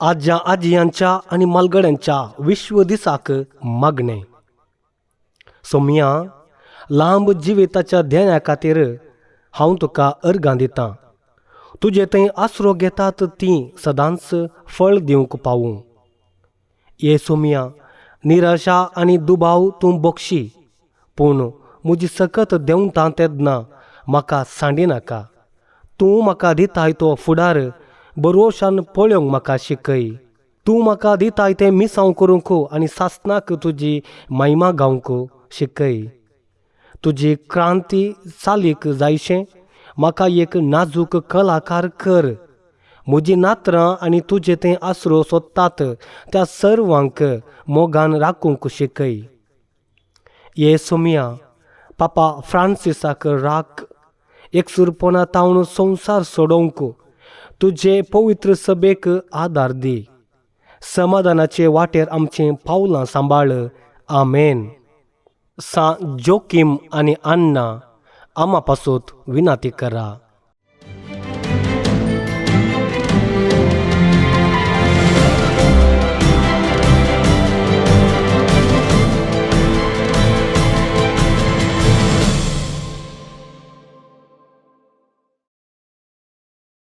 आज्या आजयांच्या आणि मालगड्यांच्या विश्वदिसाक मागणे. सोम्या, लांब जिविताच्या ध्येया खातीर हांव तुका अर्गां दितां. तुजे थंय आसरो घेतात ती सदांच फळ दिवंक पावूं. ये सोम्या, निराशा आनी दुबाव तूं बक्षी, पूण म्हजी सकत देंवता तेदना म्हाका सांडिनाका. तूं म्हाका दिताय तो फुडार बरोशान पळोवंक म्हाका शिकय. तूं म्हाका दिताय तें मिसांव करूंक आनी सासणाक तुजी महिमा गावंक शिकय. तुजी क्रांती चालीक जायशें म्हाका एक नाजूक कलाकार कर. म्हजीं नात्रां आनी तुजे तें आसरो सोदतात त्या सर्वांक मोगान राखूंक शिकय. ये सोम्या, पापा फ्रांसिसाक राख. एकसुरपणातावन संवसार सोडोवंक तुजे पवित्र सभेक आदार दी. समाधानाचे वाटेर आमचें पावलां सांबाळ. आमेन. सा जोकीम आनी आन्ना, आम्हा पासून विनाती करा.